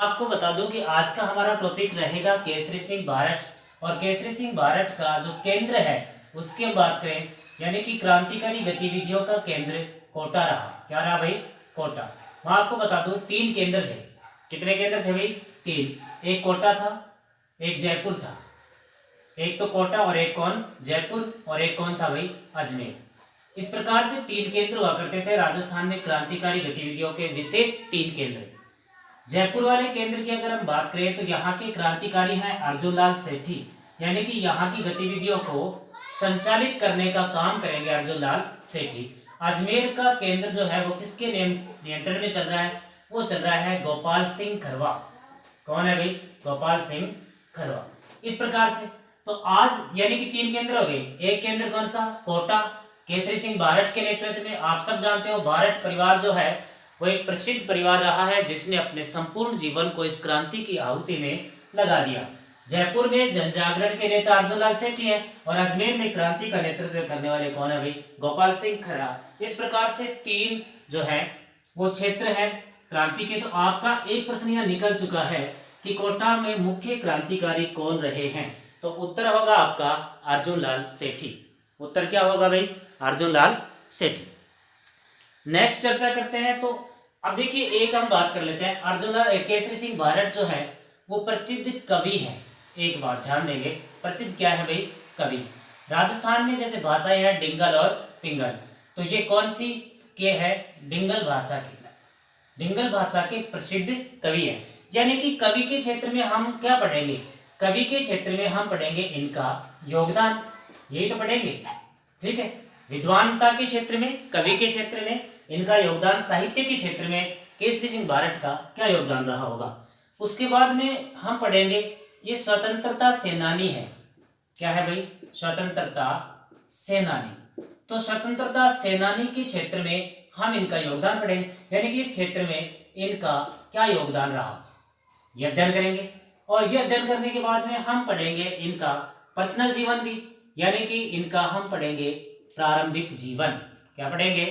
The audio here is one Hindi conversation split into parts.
आपको बता दूं कि आज का हमारा टॉपिक रहेगा केसरी सिंह भारत। और केसरी सिंह भारत का जो केंद्र है उसकी हम बात करें, यानी कि क्रांतिकारी गतिविधियों का केंद्र कोटा रहा। क्या रहा भाई? कोटा। मैं आपको बता दूं 3 केंद्र थे। कितने केंद्र थे भाई? 3। एक कोटा था, एक जयपुर था। एक तो कोटा और एक कौन? जयपुर। और एक कौन था भाई? अजमेर। इस प्रकार से 3 केंद्र हुआ करते थे राजस्थान में क्रांतिकारी गतिविधियों के, विशेष 3 केंद्र। जयपुर वाले केंद्र की अगर हम बात करें तो यहाँ के क्रांतिकारी हैं अर्जुनलाल सेठी, यानी कि यहाँ की गतिविधियों को संचालित करने का काम करेंगे अर्जुनलाल सेठी। अजमेर का केंद्र जो है वो किसके नियंत्रण में चल रहा है? वो चल रहा है गोपाल सिंह खरवा। कौन है भाई? गोपाल सिंह खरवा। इस प्रकार से तो आज यानी कि 3 केंद्र हो गए। एक केंद्र कौन सा? कोटा। केसरी सिंह भारत के नेतृत्व में। आप सब जानते हो भारत परिवार जो है वो एक प्रसिद्ध परिवार रहा है जिसने अपने संपूर्ण जीवन को इस क्रांति की आहुति में लगा दिया। जयपुर में जन जागरण के नेता अर्जुनलाल सेठी है और अजमेर में क्रांति का नेतृत्व करने वाले कौन है भाई? गोपाल सिंह खरा। इस प्रकार से 3 जो है वो क्षेत्र है क्रांति के। तो आपका एक प्रश्न यह निकल चुका है कि कोटा में मुख्य क्रांतिकारी कौन रहे हैं? तो उत्तर होगा आपका अर्जुनलाल सेठी। उत्तर क्या होगा भाई? अर्जुनलाल सेठी। नेक्स्ट चर्चा करते हैं। तो अब देखिए एक हम बात कर लेते हैं। अर्जुनलाल केसरी सिंह भारत जो है वो प्रसिद्ध कवि है। एक बात ध्यान देंगे, प्रसिद्ध क्या है भाई? कवि। राजस्थान में जैसे भाषाएं हैं डिंगल और पिंगल, तो ये कौन सी के है? डिंगल भाषा के। डिंगल भाषा के प्रसिद्ध कवि हैं। यानी कि कवि के क्षेत्र में हम क्या पढ़ेंगे? कवि के क्षेत्र में हम पढ़ेंगे इनका योगदान, यही तो पढ़ेंगे। ठीक है। विद्वानता के क्षेत्र में, कवि के क्षेत्र में इनका योगदान, साहित्य के क्षेत्र में केसरी सिंह भारत का क्या योगदान रहा होगा। उसके बाद में हम पढ़ेंगे ये स्वतंत्रता सेनानी है। क्या है भाई? स्वतंत्रता सेनानी। तो स्वतंत्रता सेनानी के क्षेत्र में हम इनका योगदान पढ़ेंगे, यानी कि इस क्षेत्र में इनका क्या योगदान रहा, यह अध्ययन करेंगे। और यह अध्ययन करने के बाद में हम पढ़ेंगे इनका पर्सनल जीवन भी, यानी कि इनका हम पढ़ेंगे प्रारंभिक जीवन। क्या पढ़ेंगे?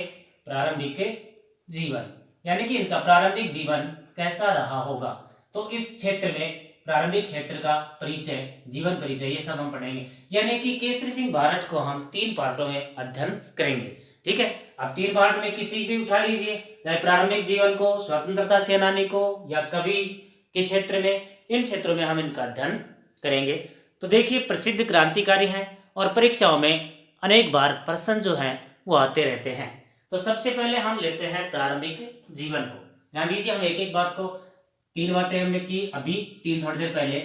प्रारंभिक जीवन, यानी कि इनका प्रारंभिक जीवन कैसा रहा होगा। तो इस क्षेत्र में प्रारंभिक क्षेत्र का परिचय, जीवन परिचय, ये सब हम पढ़ेंगे। यानी कि केसरी सिंह भारत को हम 3 पार्टों में अध्ययन करेंगे। ठीक है। अब 3 पार्ट में किसी भी उठा लीजिए, चाहे प्रारंभिक जीवन को, स्वतंत्रता सेनानी को, या कवि के क्षेत्र में, इन क्षेत्रों में हम इनका अध्ययन करेंगे। तो देखिए प्रसिद्ध क्रांतिकारी हैं और परीक्षाओं में अनेक बार प्रश्न जो हैं वो आते रहते हैं। तो सबसे पहले हम लेते हैं प्रारंभिक जीवन को। ध्यान दीजिए, हम एक एक बात को, 3 बातें हमने की अभी, 3 थोड़ी देर पहले,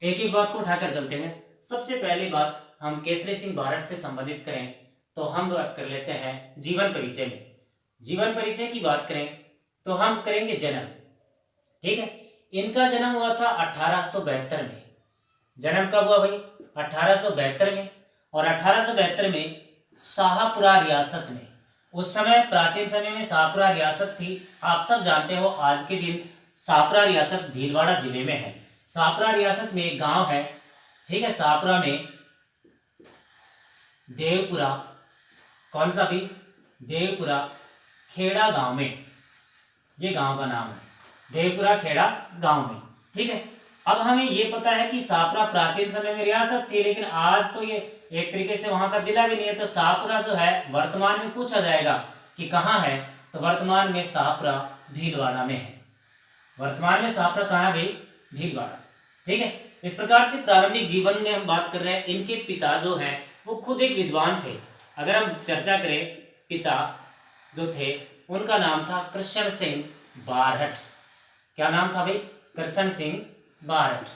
एक एक बात को उठाकर चलते हैं। सबसे पहली बात हम केसरी सिंह भारत से संबंधित करें तो हम बात कर लेते हैं जीवन परिचय में। जीवन परिचय की बात करें तो हम करेंगे जन्म। ठीक है। इनका जन्म हुआ था 1872 में। जन्म कब हुआ भाई? 1872 में। और 1872 में शाहपुरा रियासत में, उस समय प्राचीन समय में शाहपुरा रियासत थी। आप सब जानते हो आज के दिन शाहपुरा रियासत भीलवाड़ा जिले में है। शाहपुरा रियासत में एक गांव है। ठीक है। शाहपुरा में देवपुरा, कौन सा भी? देवपुरा खेड़ा गांव में, ये गांव का नाम है देवपुरा खेड़ा गांव में। ठीक है। अब हमें ये पता है कि शाहपुरा प्राचीन समय में रियासत थी, लेकिन आज तो ये एक तरीके से वहां का जिला भी नहीं है। तो शाहपुरा जो है वर्तमान में पूछा जाएगा कि कहाँ है, तो वर्तमान में शाहपुरा भीलवाड़ा में है। वर्तमान में शाहपुरा कहाँ है भाई? भीलवाड़ा। ठीक है। इस प्रकार से प्रारंभिक जीवन में हम बात कर रहे हैं। इनके पिता जो हैं वो खुद एक विद्वान थे। अगर हम चर्चा करें, पिता जो थे उनका नाम था कृष्ण सिंह बारहट। क्या नाम था भाई? कृष्ण सिंह बारहट।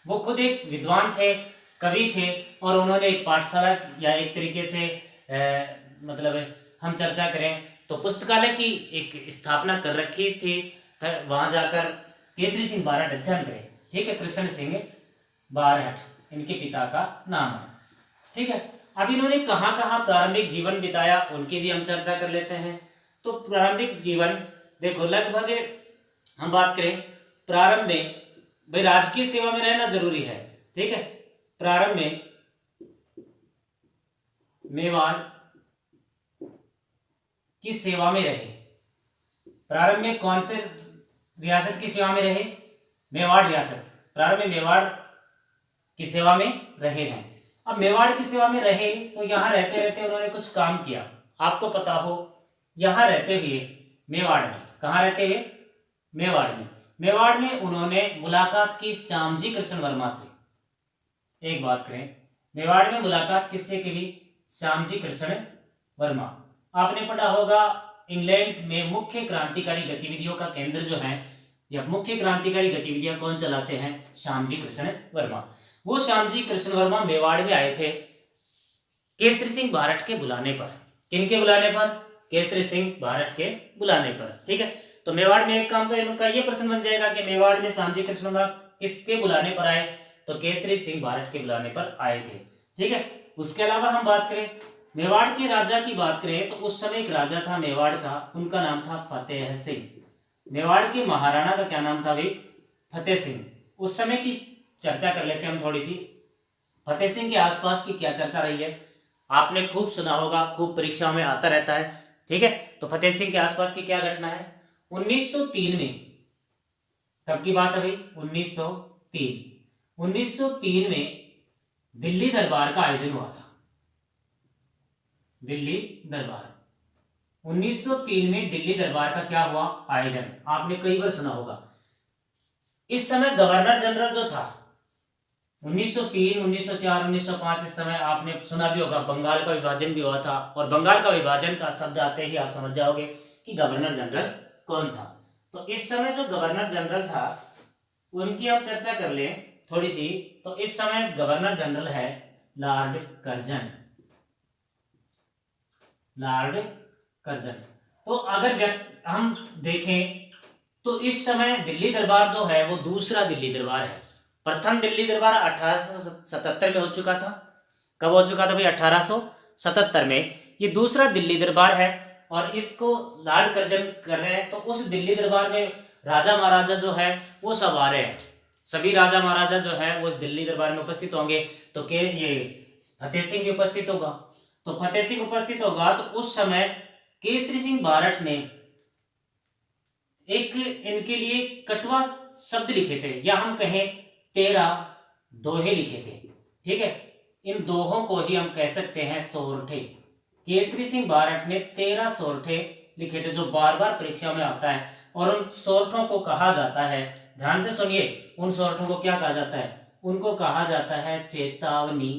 वो खुद एक विद्वान थे, कवि थे, और उन्होंने एक पाठशाला या एक तरीके से मतलब हम चर्चा करें तो पुस्तकालय की एक स्थापना कर रखी थी। वहां जाकर केसरी सिंह बारहट अध्ययन करें। ठीक है। कृष्ण सिंह बारहट इनके पिता का नाम है। ठीक है। अब इन्होंने कहाँ कहाँ प्रारंभिक जीवन बिताया उनकी भी हम चर्चा कर लेते हैं। तो प्रारंभिक जीवन देखो, लगभग हम बात करें प्रारंभ में भाई राजकीय सेवा में रहना जरूरी है। ठीक है। प्रारंभ में मेवाड़ की सेवा में रहे। प्रारंभ में कौन से रियासत की सेवा में रहे? मेवाड़ रियासत, प्रारंभ में मेवाड़ की सेवा में रहे हैं। अब मेवाड़ की सेवा में रहे तो यहाँ रहते रहते उन्होंने कुछ काम किया। आपको पता हो, यहाँ रहते हुए मेवाड़ में, कहाँ रहते हुए? मेवाड़ में। मेवाड़ में उन्होंने मुलाकात की श्यामजी कृष्ण वर्मा से। एक बात करें, मेवाड़ में मुलाकात किससे की? श्यामजी कृष्ण वर्मा। आपने पढ़ा होगा इंग्लैंड में मुख्य क्रांतिकारी गतिविधियों का केंद्र जो है, या मुख्य क्रांतिकारी गतिविधियां कौन चलाते हैं? श्यामजी कृष्ण वर्मा। वो श्यामजी कृष्ण वर्मा मेवाड़ में आए थे केसरी सिंह भारट के बुलाने पर। किनके बुलाने पर? केसरी सिंह भारट के बुलाने पर। ठीक है, तो मेवाड़ में एक काम तो इनका ये प्रश्न बन जाएगा कि मेवाड़ में श्यामजी कृष्ण वर्मा किसके बुलाने पर आए? तो केसरी सिंह भारट के बुलाने पर आए थे। ठीक है, उसके अलावा हम बात करें मेवाड़ के राजा की बात करें तो उस समय एक राजा था मेवाड़ का, उनका नाम था फतेह सिंह। मेवाड़ के महाराणा का क्या नाम था भाई? फतेह सिंह। उस समय की चर्चा कर लेते हैं हम थोड़ी सी। फतेह सिंह के आसपास की क्या चर्चा रही है? आपने खूब सुना होगा, खूब परीक्षाओं में आता रहता है। ठीक है, तो फतेह सिंह के आसपास की क्या घटना है? 1903 में, कब की बात है भाई? 1903 में दिल्ली दरबार का आयोजन हुआ था। दिल्ली दरबार 1903 में दिल्ली दरबार का क्या हुआ? आयोजन। आपने कई बार सुना होगा। इस समय गवर्नर जनरल जो था 1903, 1904, 1905, इस समय आपने सुना भी होगा बंगाल का विभाजन भी हुआ था, और बंगाल का विभाजन का शब्द आते ही आप समझ जाओगे कि गवर्नर जनरल कौन था। तो इस समय जो गवर्नर जनरल था उनकी हम चर्चा कर लें थोड़ी सी। तो इस समय गवर्नर जनरल है लॉर्ड कर्जन। Lord Curzon. तो अगर हम देखें तो इस समय दिल्ली दरबार जो है वो दूसरा दिल्ली दरबार है। प्रथम दिल्ली दरबार 1877 में हो चुका था। कब हो चुका था भाई? 1877 में। ये दूसरा दिल्ली दरबार है और इसको लॉर्ड कर्जन कर रहे हैं। तो उस दिल्ली दरबार में राजा महाराजा जो है वो सब आ रहे हैं। सभी राजा महाराजा जो है वो इस दिल्ली दरबार में उपस्थित होंगे। तो ये फतेह सिंह भी उपस्थित होगा। तो फतेह सिंह उपस्थित होगा तो उस समय केसरी सिंह भारट ने एक इनके लिए कटवा शब्द लिखे थे, या हम कहें 13 दोहे लिखे थे। ठीक है, इन दोहों को ही हम कह सकते हैं सोरठे। केसरी सिंह भारट ने 13 सोरठे लिखे थे जो बार बार परीक्षा में आता है, और उन सोरठों को कहा जाता है, ध्यान से सुनिए, उन सोरठों को क्या कहा जाता है? उनको कहा जाता है चेतावनी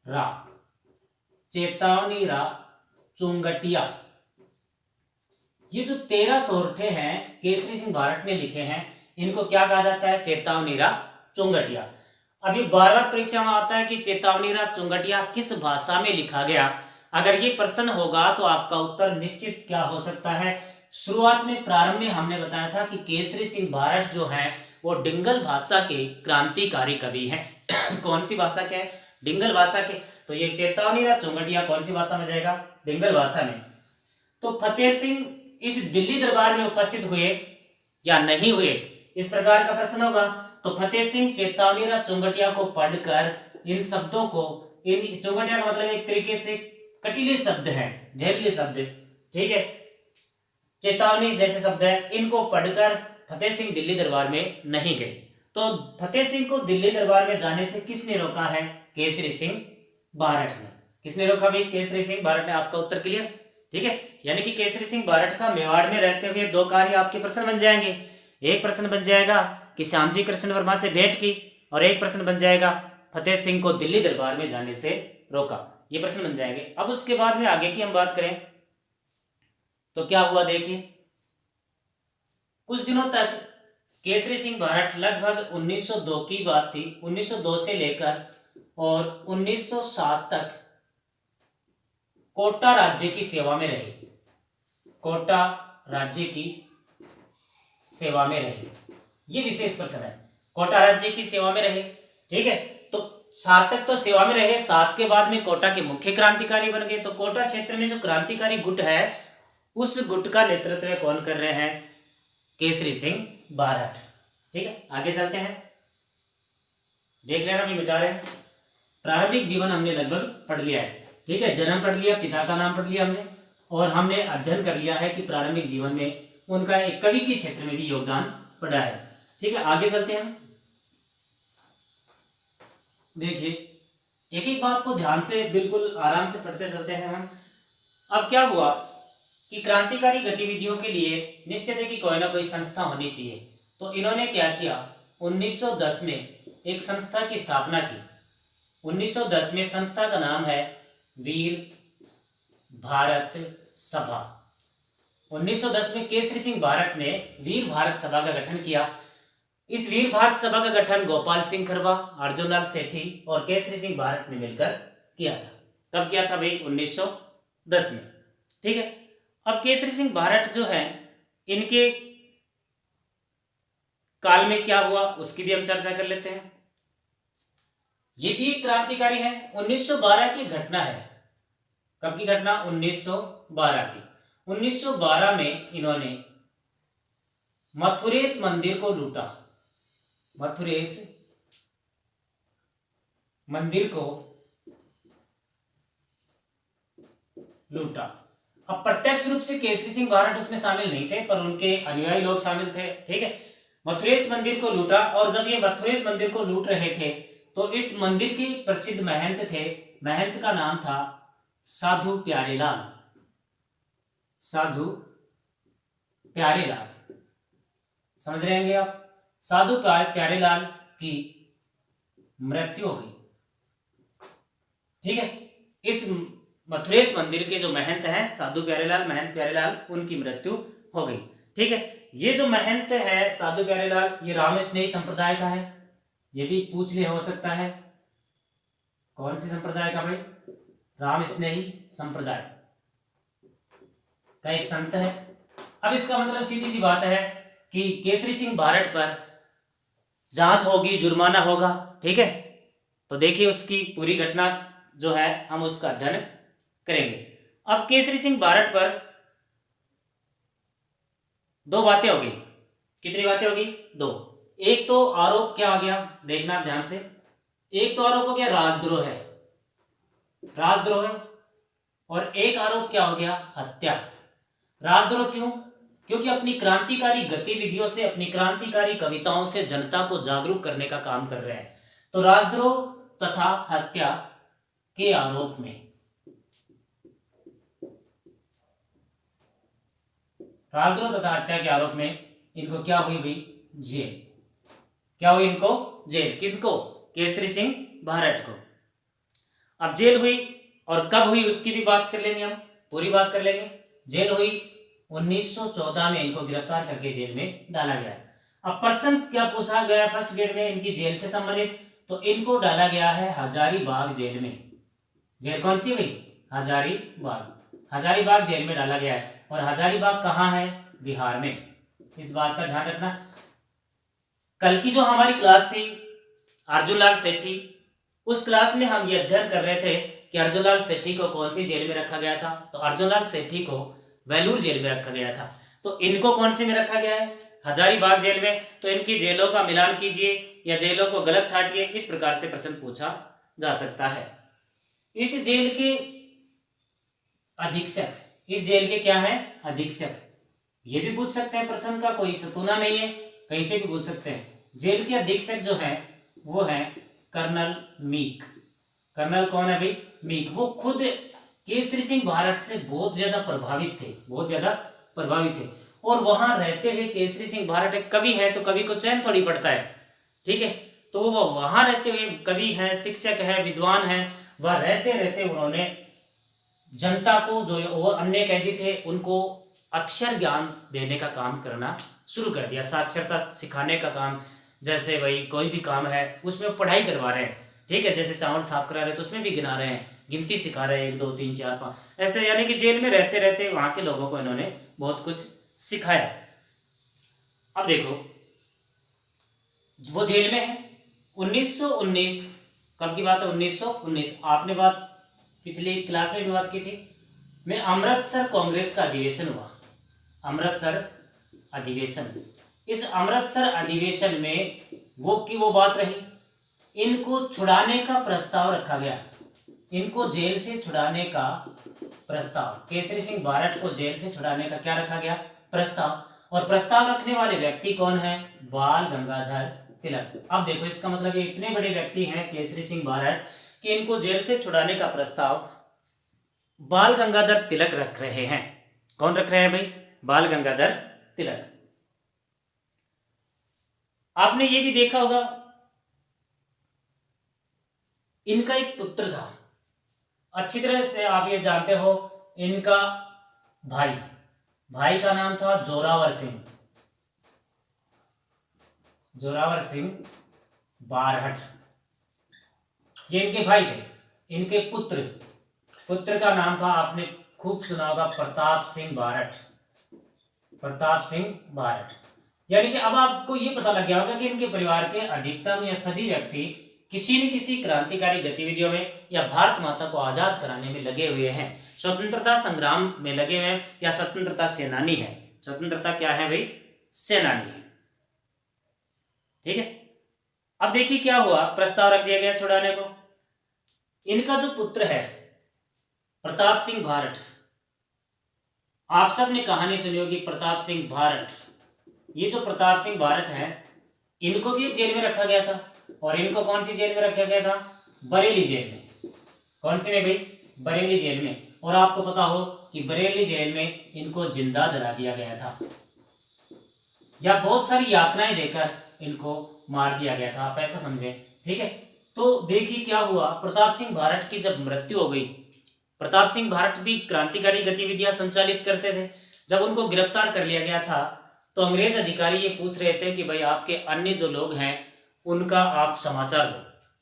रा। चेतावनी रा चुंगटिया। ये जो 13 सोरठे हैं केसरी सिंह भारट ने लिखे हैं, इनको क्या कहा जाता है? चेतावनी रा चुंगटिया। अभी बार बार परीक्षा में आता है कि चेतावनी रा चुंगटिया किस भाषा में लिखा गया। अगर ये प्रश्न होगा तो आपका उत्तर निश्चित क्या हो सकता है? शुरुआत में, प्रारंभ में हमने बताया था कि केसरी सिंह भारट जो है वो डिंगल भाषा के क्रांतिकारी कवि हैं। कौन सी भाषा के? डिंगल भाषा के। तो ये चेतावनी रा चुंगटिया कौन सी भाषा में जाएगा? डिंगल भाषा में। तो फतेह सिंह इस दिल्ली दरबार में उपस्थित हुए या नहीं हुए, इस प्रकार का प्रश्न होगा। तो फतेह सिंह चेतावनी रा चुंगटिया को पढ़कर इन शब्दों को, इन चुंगटिया का मतलब एक तरीके से कटीले शब्द है, जहरीले शब्द। ठीक है, चेतावनी जैसे शब्द है, इनको पढ़कर फतेह सिंह दिल्ली दरबार में नहीं गए। तो फतेह सिंह को दिल्ली दरबार में जाने से किसने रोका है? केसरी सिंह भारट ने। किसने रोका भाई? केसरी सिंह भारट ने। आपका उत्तर क्लियर? ठीक है, यानी कि केसरी सिंह भारट का मेवाड़ में रहते हुए दो कार्य आपके प्रश्न बन जाएंगे। एक प्रश्न बन जाएगा कि श्यामजी कृष्ण वर्मा से भेंट की, और एक प्रश्न बन जाएगा फतेह सिंह को दिल्ली दरबार में जाने से रोका। ये प्रश्न बन जाएंगे। अब उसके बाद में आगे की हम बात करें तो क्या हुआ देखिए। कुछ दिनों तक केसरी सिंह भारट, लगभग 1902 की बात थी, 1902 से लेकर और 1907 तक कोटा राज्य की सेवा में रहे। कोटा राज्य की सेवा में रहे, ये विशेष प्रश्न है। कोटा राज्य की सेवा में रहे। ठीक है, तो 7 तक तो सेवा में रहे, 7 के बाद में कोटा के मुख्य क्रांतिकारी बन गए। तो कोटा क्षेत्र में जो क्रांतिकारी गुट है उस गुट का नेतृत्व कौन कर रहे हैं? केसरी सिंह भारट। ठीक है, आगे चलते हैं, देख लेना भी मिटा रहे हैं। प्रारंभिक जीवन हमने लगभग पढ़ लिया है। ठीक है, जन्म पढ़ लिया, पिता का नाम पढ़ लिया हमने, और हमने अध्ययन कर लिया है कि प्रारंभिक जीवन में उनका एक कवि के क्षेत्र में भी योगदान पढ़ा है। ठीक है, आगे चलते हैं हम। देखिए, एक एक बात को ध्यान से बिल्कुल आराम से पढ़ते चलते हैं हम। अब क्या हुआ कि क्रांतिकारी गतिविधियों के लिए निश्चित है कि कोई ना कोई संस्था होनी चाहिए। तो इन्होंने क्या किया, 1910 में एक संस्था की स्थापना की। 1910 में संस्था का नाम है वीर भारत सभा। 1910 में केसरी सिंह भारत ने वीर भारत सभा का गठन किया। इस वीर भारत सभा का गठन गोपाल सिंह खरवा, अर्जुनलाल सेठी और केसरी सिंह भारत ने मिलकर किया था। कब किया था भाई, 1910 में। ठीक है, अब केसरी सिंह भारत जो है, इनके काल में क्या हुआ उसकी भी हम चर्चा कर लेते हैं। ये भी एक क्रांतिकारी है। 1912 की घटना है। कब की घटना, 1912 की। 1912 में इन्होंने मथुरेश मंदिर को लूटा। मथुरेश मंदिर को लूटा। अब प्रत्यक्ष रूप से केसरी सिंह भारत उसमें शामिल नहीं थे, पर उनके अनुयायी लोग शामिल थे। ठीक है, मथुरेश मंदिर को लूटा। और जब ये मथुरेश मंदिर को लूट रहे थे तो इस मंदिर के प्रसिद्ध महंत थे, महंत का नाम था साधु प्यारेलाल। साधु प्यारेलाल, समझ रहे होंगे आप। साधु प्यारेलाल की मृत्यु हो गई। ठीक है, इस मथुरेश मंदिर के जो महंत हैं साधु प्यारेलाल, महंत प्यारेलाल, उनकी मृत्यु हो गई। ठीक है, ये जो महंत है साधु प्यारेलाल, ये रामस्नेही संप्रदाय का है। ये भी पूछ लिया हो सकता है, कौन सी संप्रदाय का भाई, रामस्नेही संप्रदाय का एक संत है। अब इसका मतलब सीधी सी बात है कि केसरी सिंह भारत पर जांच होगी, जुर्माना होगा। ठीक है, तो देखिए उसकी पूरी घटना जो है हम उसका अध्ययन करेंगे। अब केसरी सिंह भारत पर दो बातें होगी। कितनी बातें होगी, दो। एक तो आरोप क्या आ गया, देखना ध्यान से। एक तो आरोप हो गया राजद्रोह है, राजद्रोह है। और एक आरोप क्या हो गया, हत्या। राजद्रोह क्यों, क्योंकि अपनी क्रांतिकारी गतिविधियों से, अपनी क्रांतिकारी कविताओं से जनता को जागरूक करने का काम कर रहे हैं। तो राजद्रोह तथा हत्या के आरोप में, राजद्रोह तथा हत्या के आरोप में इनको क्या हुई भाई, जेल। क्या हुई इनको, जेल। किनको, केसरी सिंह भारत को। अब जेल हुई, और कब हुई उसकी भी बात कर लेंगे हम, पूरी बात कर लेंगे। जेल हुई 1914 में, इनको गिरफ्तार करके जेल में डाला गया। अब प्रश्न क्या पूछा गया फर्स्ट ग्रेड में इनकी जेल से संबंधित, तो इनको डाला गया है हजारीबाग जेल में। जेल कौन सी हुई, हजारीबाग। हजारीबाग जेल में डाला गया है। और हजारीबाग कहाँ है, बिहार में। इस बात का ध्यान रखना। कल की जो हमारी क्लास थी अर्जुनलाल सेठी, उस क्लास में हम ये अध्ययन कर रहे थे कि अर्जुनलाल सेठी को कौन सी जेल में रखा गया था। तो अर्जुनलाल सेठी को वेलूर जेल में रखा गया था। तो इनको कौन से में रखा गया है, हजारीबाग जेल में। तो इनकी जेलों का मिलान कीजिए या जेलों को गलत छाटिए, इस प्रकार से प्रश्न पूछा जा सकता है। इस जेल के अधीक्षक, इस जेल के क्या है, अधीक्षक। ये भी पूछ सकते हैं प्रश्न का, कोई सतूना नहीं है, कहीं से भी पूछ सकते हैं। जेल के अधीक्षक जो है वो है कर्नल मीक। कर्नल कौन है भाई, मीक। वो खुद केसरी सिंह भारत से बहुत ज्यादा प्रभावित थे, बहुत ज्यादा प्रभावित थे। और वहां रहते हुए केसरी सिंह भारत एक कवि है, तो कवि को चैन थोड़ी पड़ता है। ठीक है, तो वो वहां रहते हुए कवि है, शिक्षक है, विद्वान है। वह रहते रहते उन्होंने जनता को, जो और अन्य कैदी थे, उनको अक्षर ज्ञान देने का काम करना शुरू कर दिया। साक्षरता सिखाने का काम, जैसे भाई कोई भी काम है उसमें पढ़ाई करवा रहे हैं। ठीक है, जैसे चावल साफ करा रहे हैं तो उसमें भी गिना रहे हैं, गिनती सिखा रहे हैं, 1 2 3 4 5 ऐसे। यानी कि जेल में रहते रहते वहां के लोगों को इन्होंने बहुत कुछ सिखाया। अब देखो, वो जेल में है। 1919, कब की बात है, 1919। आपने बात पिछली क्लास में भी बात की थी। में अमृतसर कांग्रेस का अधिवेशन हुआ, अमृतसर अधिवेशन। इस अमृतसर अधिवेशन में वो बात रही, इनको छुड़ाने का प्रस्ताव रखा गया। इनको जेल से छुड़ाने का प्रस्ताव, केसरी सिंह भारत को जेल से छुड़ाने का क्या रखा गया, प्रस्ताव। और प्रस्ताव रखने वाले व्यक्ति कौन है? बाल गंगाधर तिलक। अब देखो इसका मतलब ये इतने बड़े व्यक्ति हैं केसरी सिंह बारठ कि इनको जेल से छुड़ाने का प्रस्ताव बाल गंगाधर तिलक रख रहे हैं। कौन रख रहे हैं भाई? बाल गंगाधर तिलक। आपने ये भी देखा होगा इनका एक पुत्र था, अच्छी तरह से आप ये जानते हो, इनका भाई का नाम था जोरावर सिंह, जोरावर सिंह बारहट। ये इनके भाई थे। इनके पुत्र का नाम था, आपने खूब सुना होगा, प्रताप सिंह बारठ, प्रताप सिंह बारठ। यानी कि अब आपको ये पता लग गया होगा कि इनके परिवार के अधिकतम या सभी व्यक्ति किसी न किसी क्रांतिकारी गतिविधियों में या भारत माता को आजाद कराने में लगे हुए हैं, स्वतंत्रता संग्राम में लगे हुए हैं या स्वतंत्रता सेनानी है। स्वतंत्रता क्या है भाई? सेनानी है। ठीक है। अब देखिए क्या हुआ, प्रस्ताव रख दिया गया छुड़ाने को। इनका जो पुत्र है प्रताप सिंह बारठ, आप सब ने कहानी सुनी होगी प्रताप सिंह बारठ। ये जो प्रताप सिंह बारठ है, इनको भी एक जेल में रखा गया था। और इनको कौन सी जेल में रखा गया था? बरेली जेल में। कौन सी में भाई? बरेली जेल में। और आपको पता हो कि बरेली जेल में इनको जिंदा जला दिया गया था या बहुत सारी यातनाएं देकर इनको मार दिया गया था, आप ऐसा समझे। ठीक है। तो देखिए क्या हुआ, प्रताप सिंह बारठ की जब मृत्यु हो गई, प्रताप सिंह बारठ भी क्रांतिकारी गतिविधियां संचालित करते थे। जब उनको गिरफ्तार कर लिया गया था तो अंग्रेज अधिकारी ये पूछ रहे थे कि भाई आपके अन्य जो लोग हैं उनका आप समाचार दो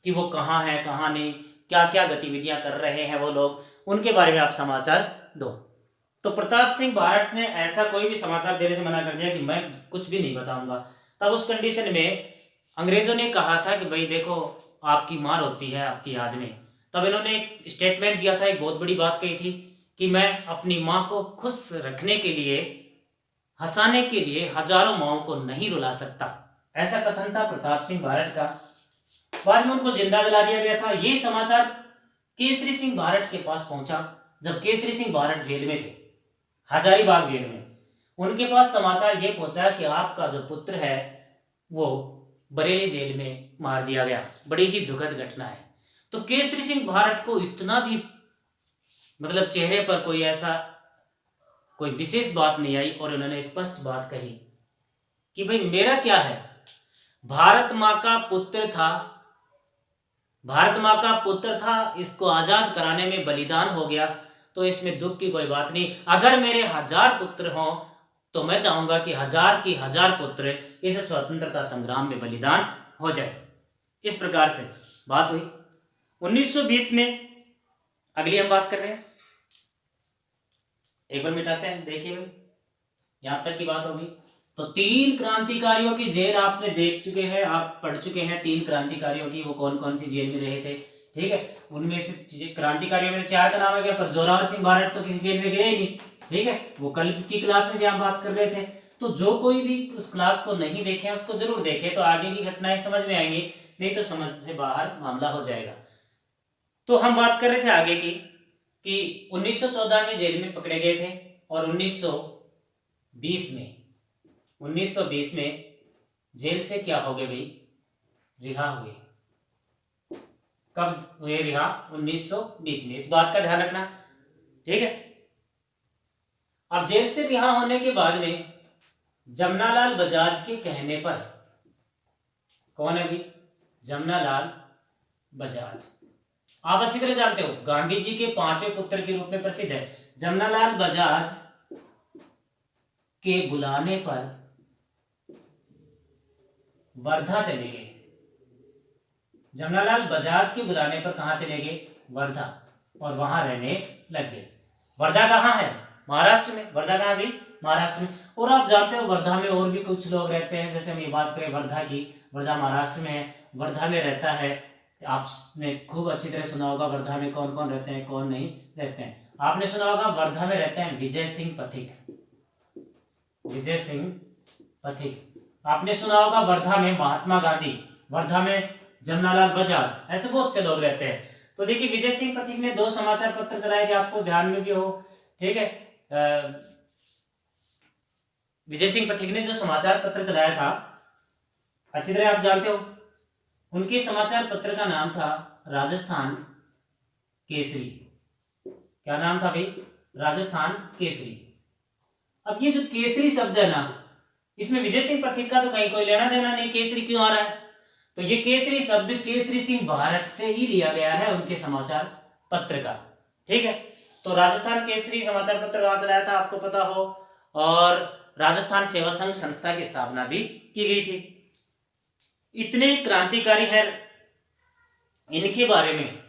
कि वो कहाँ है, कहाँ नहीं, क्या क्या गतिविधियां कर रहे हैं वो लोग, उनके बारे में आप समाचार दो। तो प्रताप सिंह बारठ ने ऐसा कोई भी समाचार देने से मना कर दिया कि मैं कुछ भी नहीं बताऊंगा। तब उस कंडीशन में अंग्रेजों ने कहा था कि भाई देखो आपकी मार होती है आपकी याद में। तब इन्होंने एक स्टेटमेंट दिया था, एक बहुत बड़ी बात कही थी कि मैं अपनी माँ को खुश रखने के लिए, हंसाने के लिए हजारों माओं को नहीं रुला सकता। ऐसा कथन था प्रताप सिंह बारठ का। बाद में उनको जिंदा जला दिया गया था। ये समाचार केसरी सिंह बारठ के पास पहुंचा जब केसरी सिंह बारठ जेल में थे, हजारीबाग जेल में। उनके पास समाचार ये पहुंचा कि आपका जो पुत्र है वो बरेली जेल में मार दिया गया। बड़ी ही दुखद घटना है। तो केसरी सिंह बारठ को इतना भी मतलब चेहरे पर कोई ऐसा कोई विशेष बात नहीं आई और उन्होंने स्पष्ट बात कही कि भाई मेरा क्या है, भारत माँ का पुत्र था, भारत माँ का पुत्र था, इसको आजाद कराने में बलिदान हो गया तो इसमें दुख की कोई बात नहीं। अगर मेरे 1000 पुत्र हों तो मैं चाहूंगा कि 1000 की 1000 पुत्र इस स्वतंत्रता संग्राम में बलिदान हो जाए। इस प्रकार से बात हुई। 1920 में अगली हम बात कर रहे हैं, एक बार मिटाते हैं। देखिए भाई यहां तक की बात होगी। तो 3 क्रांतिकारियों की जेल आपने देख चुके हैं, आप पढ़ चुके हैं 3 क्रांतिकारियों की, वो कौन कौन सी जेल में रहे थे। ठीक है। उनमें से क्रांतिकारियों में 4 का नाम है क्या, पर जोरावर सिंह बारठ तो किसी जेल में गए ही नहीं। ठीक है। वो कल की क्लास में भी हम बात कर रहे थे। तो जो कोई भी उस क्लास को नहीं देखे उसको जरूर देखे, तो आगे की घटनाएं समझ में आएंगी, नहीं तो समझ से बाहर मामला हो जाएगा। तो हम बात कर रहे थे आगे की कि 1914 में जेल में पकड़े गए थे और 1920 में जेल से क्या हो गए भाई, रिहा हुए। कब हुए रिहा? 1920 में। इस बात का ध्यान रखना। ठीक है। अब जेल से रिहा होने के बाद में जमनालाल बजाज के कहने पर, कौन है भाई? जमनालाल बजाज। आप अच्छी तरह जानते हो गांधी जी के 5वें पुत्र के रूप में प्रसिद्ध है। जमनालाल बजाज के बुलाने पर वर्धा चले गए। जमनालाल बजाज के बुलाने पर कहां चले गए? वर्धा। और वहां रहने लग गए। वर्धा कहां है? महाराष्ट्र में। वर्धा कहां भी? महाराष्ट्र में। और आप जानते हो वर्धा में और भी कुछ लोग रहते हैं। जैसे हम ये बात करें वर्धा की, वर्धा महाराष्ट्र में है। वर्धा में रहता है, आपने खूब अच्छी तरह सुना होगा वर्धा में कौन कौन रहते हैं, कौन नहीं रहते हैं। आपने सुना होगा वर्धा में रहते हैं विजय सिंह पथिक, विजय सिंह पथिक। आपने सुना होगा वर्धा में महात्मा गांधी, वर्धा में जमनालाल बजाज, ऐसे बहुत से लोग रहते हैं। तो देखिए विजय सिंह पथिक ने 2 समाचार पत्र चलाए थे, आपको ध्यान में भी हो। ठीक है। विजय सिंह पथिक ने जो समाचार पत्र चलाया था, अच्छी तरह आप जानते हो, उनके समाचार पत्र का नाम था राजस्थान केसरी। क्या नाम था भाई? राजस्थान केसरी। अब ये जो केसरी शब्द है ना, इसमें विजय सिंह पथिक का तो कहीं कोई लेना देना नहीं, केसरी क्यों आ रहा है? तो ये केसरी शब्द केसरी सिंह भारत से ही लिया गया है, उनके समाचार पत्र का। ठीक है, तो राजस्थान केसरी समाचार पत्र वहां चलाया था, आपको पता हो, और राजस्थान सेवा संघ संस्था की स्थापना भी की गई थी। इतने क्रांतिकारी हैं, इनके बारे में,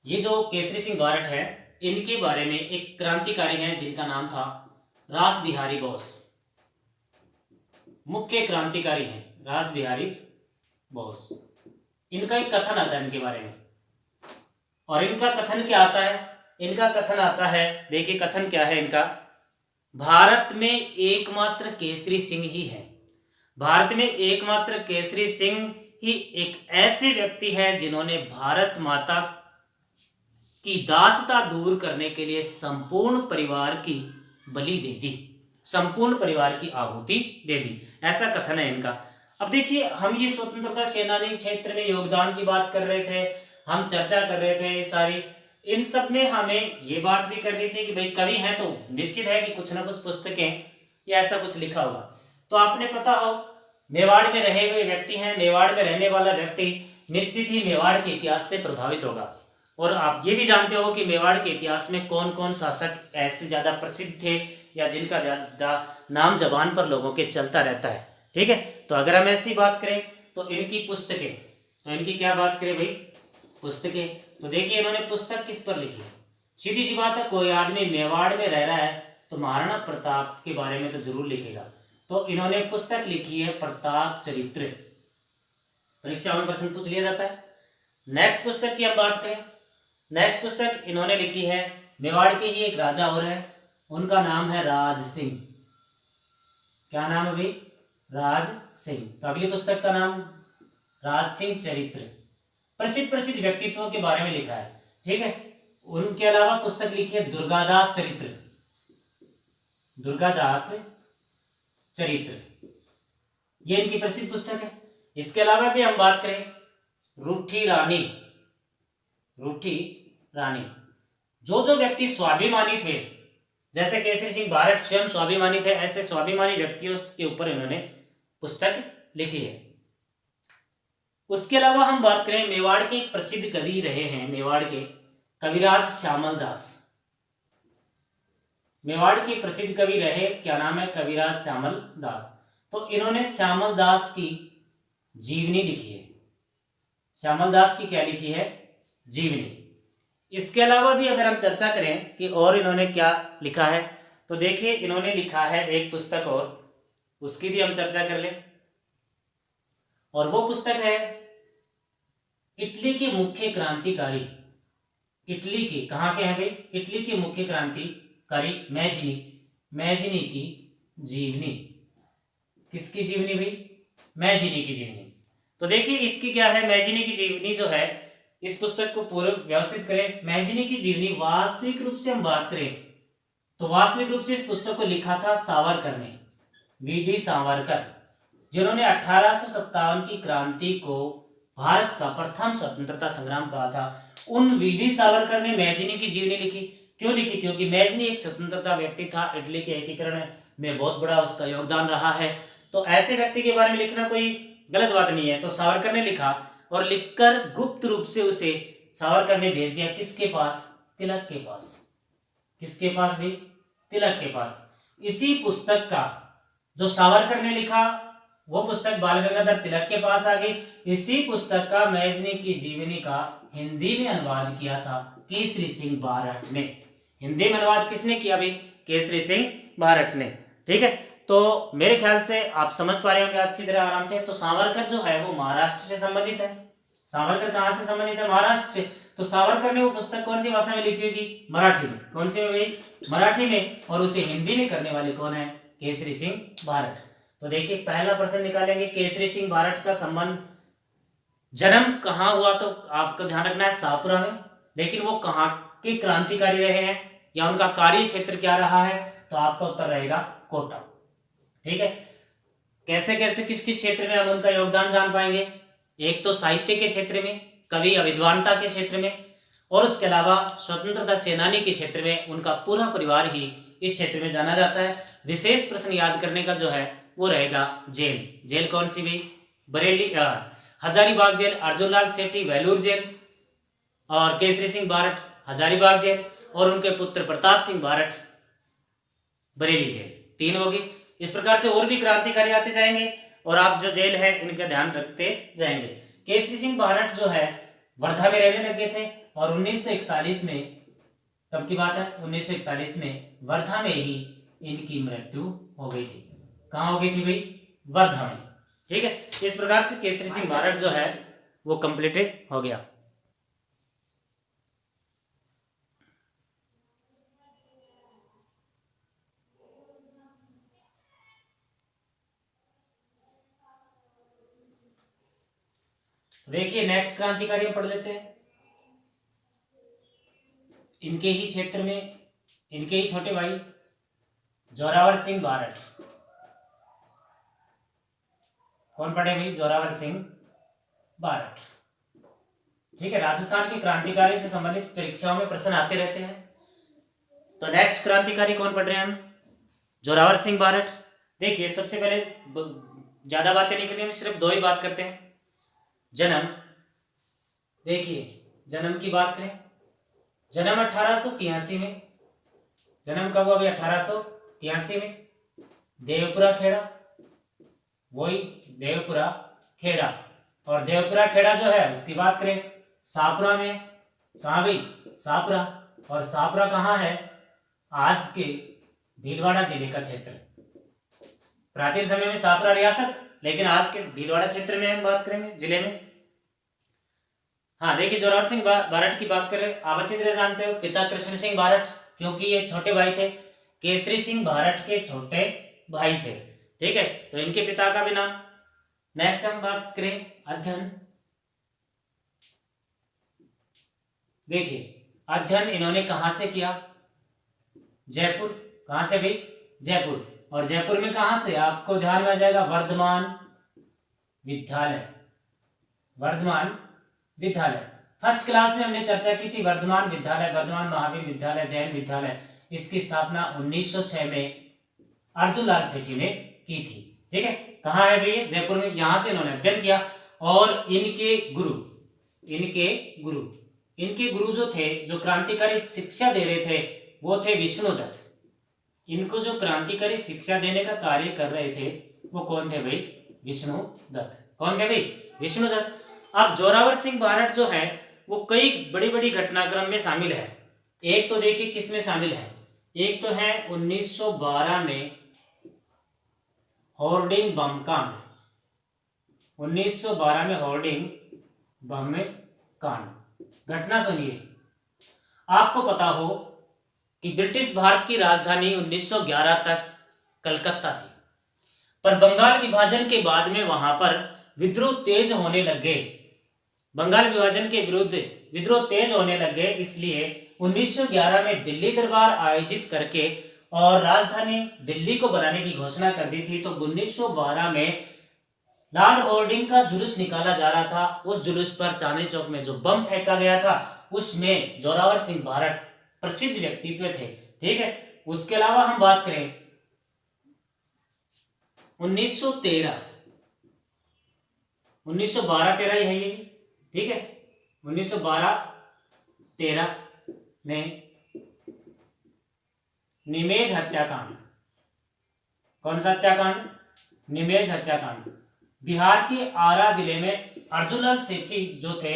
ये जो केसरी सिंह भारत है, इनके बारे में एक क्रांतिकारी हैं जिनका नाम था रास बिहारी बोस। मुख्य क्रांतिकारी हैं रास बिहारी बोस। इनका एक कथन आता है इनके बारे में, और इनका कथन क्या आता है? इनका कथन आता है, देखिए कथन क्या है इनका, भारत में एकमात्र केसरी सिंह ही है। भारत में एकमात्र केसरी सिंह ही एक ऐसे व्यक्ति है जिन्होंने भारत माता की दासता दूर करने के लिए संपूर्ण परिवार की बलि दे दी, संपूर्ण परिवार की आहुति दे दी। ऐसा कथन है इनका। अब देखिए, हम ये स्वतंत्रता सेनानी क्षेत्र में योगदान की बात कर रहे थे, हम चर्चा कर रहे थे सारी, इन सब में हमें ये बात भी करनी थी कि भाई कवि हैं तो निश्चित है कि कुछ ना कुछ पुस्तकें या ऐसा कुछ लिखा होगा। तो आपने पता हो, मेवाड़ में रहे हुए व्यक्ति हैं, मेवाड़ में रहने वाला व्यक्ति निश्चित ही मेवाड़ के इतिहास से प्रभावित होगा। और आप ये भी जानते हो कि मेवाड़ के इतिहास में कौन कौन शासक ऐसे ज्यादा प्रसिद्ध थे या जिनका ज्यादा नाम जबान पर लोगों के चलता रहता है। ठीक है, तो अगर हम ऐसी बात करें तो इनकी पुस्तकें, तो इनकी क्या बात करें भाई? पुस्तकें। तो देखिए इन्होंने पुस्तक किस पर लिखी? सीधी सी बात है, कोई आदमी मेवाड़ में रह रहा है तो महाराणा प्रताप के बारे में तो जरूर लिखेगा। तो इन्होंने पुस्तक लिखी है प्रताप चरित्र। परीक्षा में प्रश्न पूछ लिया जाता है। नेक्स्ट पुस्तक की हम बात करें, नेक्स्ट पुस्तक इन्होंने लिखी है, मेवाड़ के ही एक राजा और है, उनका नाम है राज सिंह। क्या नाम है भाई? राज सिंह। तो अगली पुस्तक का नाम राज सिंह चरित्र। प्रसिद्ध प्रसिद्ध व्यक्तित्वों के बारे में लिखा है। ठीक है, उनके अलावा पुस्तक लिखी है दुर्गादास चरित्र, दुर्गादास चरित्र, ये इनकी प्रसिद्ध पुस्तक है। इसके अलावा भी हम बात करें रूठी रानी, रूठी रानी, जो व्यक्ति स्वाभिमानी थे, जैसे केसरी सिंह भारत स्वयं स्वाभिमानी थे, ऐसे स्वाभिमानी व्यक्तियों के ऊपर इन्होंने पुस्तक लिखी है। उसके अलावा हम बात करें, मेवाड़ के एक प्रसिद्ध कवि रहे हैं, मेवाड़ के कविराज श्यामल दास। मेवाड़ के प्रसिद्ध कवि रहे, क्या नाम है? कविराज श्यामल दास। तो इन्होंने श्यामल दास की जीवनी लिखी है। श्यामल दास की क्या लिखी है? जीवनी। इसके अलावा भी अगर हम चर्चा करें कि और इन्होंने क्या लिखा है, तो देखिए इन्होंने लिखा है एक पुस्तक और, उसकी भी हम चर्चा कर लें। और वो पुस्तक है इटली के मुख्य क्रांतिकारी, इटली के, कहाँ के हैं भाई? इटली के मुख्य क्रांतिकारी मैजनी, मैजनी की जीवनी। किसकी जीवनी भाई? मैजनी की जीवनी। तो देखिए इसकी क्या है, मैजनी की जीवनी जो है, इस पुस्तक को पूरे व्यवस्थित करें। मैजनी की जीवनी वास्तविक रूप से हम बात करें तो वास्तविक रूप से इस पुस्तक को लिखा था सावरकर ने, वीडी सावरकर, जिन्होंने 1857 की क्रांति को भारत का प्रथम स्वतंत्रता संग्राम कहा था। उन वीडी सावरकर ने मैजनी की जीवनी लिखी। क्यों लिखी? क्योंकि मैजनी एक स्वतंत्रता व्यक्ति था, इटली के एकीकरण में बहुत बड़ा उसका योगदान रहा है। तो ऐसे व्यक्ति के बारे में लिखना कोई गलत बात नहीं है। तो सावरकर ने लिखा और लिखकर गुप्त रूप से उसे सावरकर ने भेज दिया किसके पास? तिलक के पास। किसके पास भी? तिलक के पास। इसी पुस्तक का जो सावरकर ने लिखा वो पुस्तक बाल गंगाधर तिलक के पास आ गई। इसी पुस्तक का मैजनी की जीवनी का हिंदी में अनुवाद किया था केसरी सिंह भारत ने। हिंदी में अनुवाद किसने किया भाई? केसरी सिंह भारत ने। ठीक है, तो मेरे ख्याल से आप समझ पा रहे होंगे अच्छी तरह आराम से। तो सावरकर जो है वो महाराष्ट्र से संबंधित है। सावरकर कहाँ से संबंधित है? महाराष्ट्र से। तो सावरकर ने वो पुस्तक कौन सी भाषा में लिखी होगी? मराठी में। कौन सी में भाई? मराठी में। और उसे हिंदी में करने वाले कौन है? केसरी सिंह भारत। तो देखिए पहला प्रश्न निकालेंगे, केसरी सिंह भारत का संबंध, जन्म कहाँ हुआ? तो आपको ध्यान रखना है शाहपुरा में। लेकिन वो कहाँ के क्रांतिकारी रहे हैं या उनका कार्य क्षेत्र क्या रहा है? तो आपका उत्तर रहेगा कोटा। ठीक है, कैसे कैसे किस किस क्षेत्र में हम उनका योगदान जान पाएंगे। एक तो साहित्य के क्षेत्र में, कवि अविद्वानता के क्षेत्र में, और उसके अलावा स्वतंत्रता सेनानी के क्षेत्र में उनका पूरा परिवार ही इस क्षेत्र में जाना जाता है। विशेष प्रश्न याद करने का जो है वो रहेगा जेल। जेल कौन सी भाई? बरेली, हजारीबाग जेल, अर्जुनलाल सेठी वेलूर जेल, और केसरी सिंह बारठ हजारीबाग जेल, और उनके पुत्र प्रताप सिंह बारठ बरेली जेल। 3 होगी। इस प्रकार से और भी क्रांतिकारी आते जाएंगे और आप जो जेल है इनका ध्यान रखते जाएंगे। केसरी सिंह बारठ जो है वर्धा में रहने लगे थे और 1941 में, कब की बात है, 1941 में वर्धा में ही इनकी मृत्यु हो गई थी। कहाँ हो गई थी भाई? वर्धा में। ठीक है, इस प्रकार से केसरी सिंह बारठ जो है वो कंप्लीट हो गया। देखिए नेक्स्ट क्रांतिकारी पढ़ लेते हैं। इनके ही क्षेत्र में, इनके ही छोटे भाई जोरावर सिंह बारठ। कौन पढ़े भाई? जोरावर सिंह बारठ। ठीक है, राजस्थान के क्रांतिकारी से संबंधित परीक्षाओं में प्रश्न आते रहते हैं। तो नेक्स्ट क्रांतिकारी कौन पढ़ रहे हैं हम? जोरावर सिंह बारठ। देखिए सबसे पहले ज्यादा बातें नहीं करनी, हम सिर्फ 2 ही बात करते हैं। जन्म, देखिए जन्म की बात करें, जन्म 1883 में। जन्म कब हुआ भाई? 1883 में। देवपुरा खेड़ा, वही देवपुरा खेड़ा। और देवपुरा खेड़ा जो है उसकी बात करें सापुरा में। कहाँ भाई? सापुरा। और सापुरा कहाँ है? आज के भीलवाड़ा जिले का क्षेत्र। प्राचीन समय में सापुरा रियासत, लेकिन आज के भीलवाड़ा क्षेत्र में हम बात करेंगे, जिले में। हाँ देखिए, जोरावर सिंह बारठ की बात करें, आप अच्छी तरह जानते हो, पिता कृष्ण सिंह बारठ, क्योंकि ये छोटे भाई थे, केसरी सिंह बारठ के छोटे भाई थे। ठीक है, तो इनके पिता का भी नाम। नेक्स्ट हम बात करें अध्ययन। देखिए अध्ययन इन्होंने कहां से किया? जयपुर। कहां से भाई? जयपुर। और जयपुर में कहां से? आपको ध्यान में आ जाएगा वर्धमान विद्यालय। वर्धमान विद्यालय, फर्स्ट क्लास में हमने चर्चा की थी। वर्धमान विद्यालय, वर्धमान महावीर विद्यालय, जैन विद्यालय, इसकी स्थापना 1906 में अर्जुनलाल सेठी ने की थी। ठीक है, कहाँ है भैया? जयपुर में। यहां से इन्होंने अध्ययन किया। और इनके गुरु जो थे, जो क्रांतिकारी शिक्षा दे रहे थे, वो थे विष्णुदत्त। इनको जो क्रांतिकारी शिक्षा देने का कार्य कर रहे थे वो कौन थे भाई? विष्णुदत्त। कौन थे भाई? विष्णुदत्त। अब जोरावर सिंह बारठ जो है वो कई बड़ी बड़ी घटनाक्रम में शामिल है। एक तो देखिए किस में शामिल है, एक तो है 1912 में होर्डिंग बम कांड। 1912 में होर्डिंग बम कांड। घटना सुनिए, आपको पता हो कि ब्रिटिश भारत की राजधानी 1911 तक कलकत्ता थी, पर बंगाल विभाजन के बाद में वहां पर विद्रोह तेज होने लग गए। बंगाल विभाजन के विरुद्ध विद्रोह तेज होने लगे, इसलिए 1911 में दिल्ली दरबार आयोजित करके और राजधानी दिल्ली को बनाने की घोषणा कर दी थी। तो 1912 में लॉर्ड होर्डिंग का जुलूस निकाला जा रहा था। उस जुलूस पर चांदनी चौक में जो बम फेंका गया था उसमें जोरावर सिंह बारठ प्रसिद्ध व्यक्तित्व थे। ठीक है, उसके अलावा हम बात करें 1913, 1912-13 ही है ये भी। ठीक है, 1912-13 में निमेज हत्याकांड। कौन सा हत्याकांड? निमेज हत्याकांड। बिहार के आरा जिले में अर्जुनलाल सेठी जो थे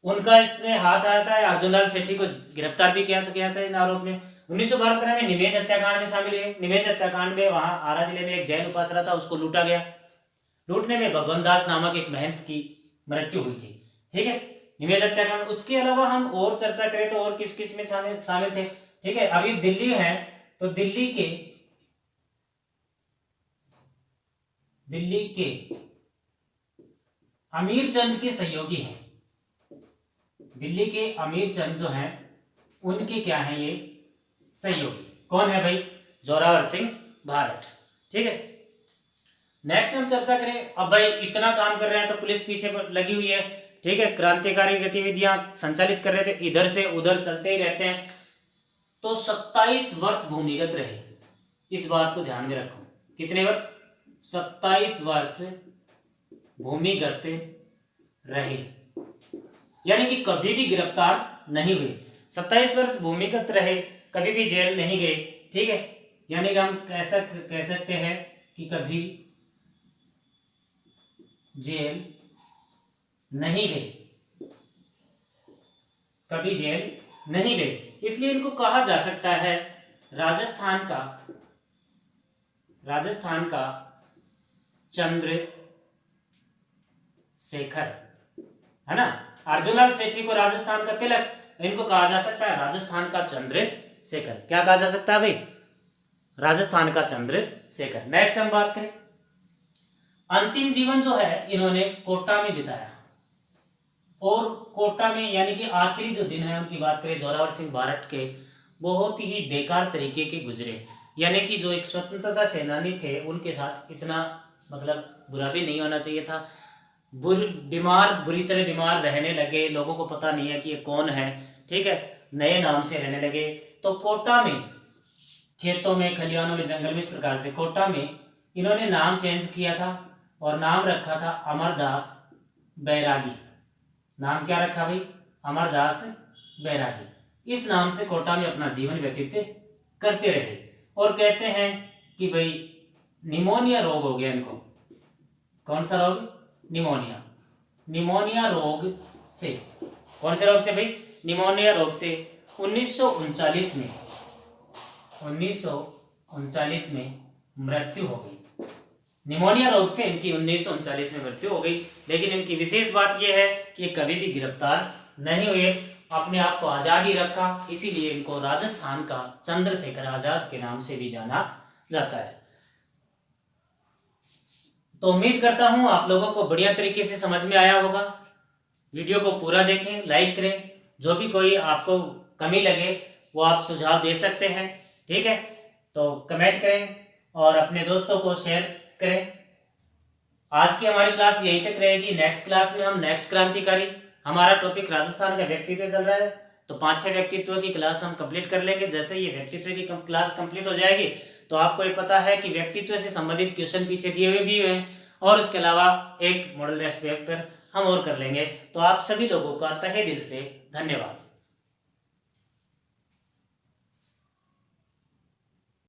उनका इसमें हाथ आया था। अर्जुनलाल सेठी को गिरफ्तार भी किया था इन आरोप में। 1912-13 में निमेज हत्याकांड में शामिल है। निमेज हत्याकांड में वहां आरा जिले में एक जैन उपासना था, उसको लूटा गया। लूटने में भगवान दास नामक एक महंत की मृत्यु हुई थी। ठीक है, निमेज हत्याकांड। उसके अलावा हम और चर्चा करें तो और किस किस में शामिल थे। ठीक है, अभी दिल्ली है तो दिल्ली के अमीर चंद के सहयोगी हैं। दिल्ली के अमीर चंद जो हैं उनके क्या हैं ये सहयोगी। कौन है भाई? जोरावर सिंह बारठ। ठीक है। नेक्स्ट हम चर्चा करें, अब भाई इतना काम कर रहे हैं तो पुलिस पीछे लगी हुई है, ठीक है, क्रांतिकारी गतिविधियां संचालित कर रहे थे, इधर से उधर चलते ही रहते हैं। तो 27 वर्ष भूमिगत रहे, इस बात को ध्यान में रखो। कितने वर्ष? 27 वर्ष भूमिगत रहे, यानी कि कभी भी गिरफ्तार नहीं हुए। 27 वर्ष भूमिगत रहे, कभी भी जेल नहीं गए, ठीक है। यानी कि हम कैसा कह सकते हैं कि कभी जेल नहीं गए, कभी जेल नहीं गए, इसलिए इनको कहा जा सकता है राजस्थान का चंद्रशेखर, है ना। अर्जुनलाल सेठी को राजस्थान का तिलक, इनको कहा जा सकता है राजस्थान का चंद्रशेखर। क्या कहा जा सकता है भाई? राजस्थान का चंद्रशेखर। नेक्स्ट हम बात करें, अंतिम जीवन जो है इन्होंने कोटा में बिताया, और कोटा में यानी कि आखिरी जो दिन है उनकी बात करें जोरावर सिंह बारट के, बहुत ही बेकार तरीके के गुजरे। यानी कि जो एक स्वतंत्रता सेनानी थे उनके साथ इतना मतलब बुरा भी नहीं होना चाहिए था। बुरी तरह बीमार रहने लगे, लोगों को पता नहीं है कि ये कौन है, ठीक है, नए नाम से रहने लगे। तो कोटा में, खेतों में, खलिहानों में, जंगल में, इस प्रकार से कोटा में इन्होंने नाम चेंज किया था और नाम रखा था अमरदास बैरागी। नाम क्या रखा भाई? अमरदास बैरागी। इस नाम से कोटा में अपना जीवन व्यतीत करते रहे, और कहते हैं कि भाई निमोनिया रोग हो गया इनको। कौन सा रोग? निमोनिया। निमोनिया रोग से, कौन से रोग से भाई? निमोनिया रोग से 1939 में मृत्यु हो गई। निमोनिया रोग से इनकी 1939 में मृत्यु हो गई। लेकिन इनकी विशेष बात यह है कि ये कभी भी गिरफ्तार नहीं हुए, अपने आप को आजाद ही रखा, इसीलिए इनको राजस्थान का चंद्रशेखर आजाद के नाम से भी जाना जाता है। तो उम्मीद करता हूं आप लोगों को बढ़िया तरीके से समझ में आया होगा। वीडियो को पूरा देखें, लाइक करें, जो भी कोई आपको कमी लगे वो आप सुझाव दे सकते हैं, ठीक है। तो कमेंट करें और अपने दोस्तों को शेयर करें। आज की हमारी क्लास यहीं तक रहेगी। नेक्स्ट क्लास में हम नेक्स्ट क्रांतिकारी, हमारा टॉपिक राजस्थान का व्यक्तित्व चल रहा है, तो 5-6 व्यक्तित्व की क्लास हम कंप्लीट कर लेंगे। जैसे ये व्यक्तित्व की क्लास कंप्लीट हो जाएगी तो आपको ये पता है कि व्यक्तित्व से संबंधित क्वेश्चन पीछे दिए हुए भी हैं, और उसके अलावा एक मॉडल टेस्ट पेपर हम और कर लेंगे। तो आप सभी लोगों का तहे दिल से धन्यवाद।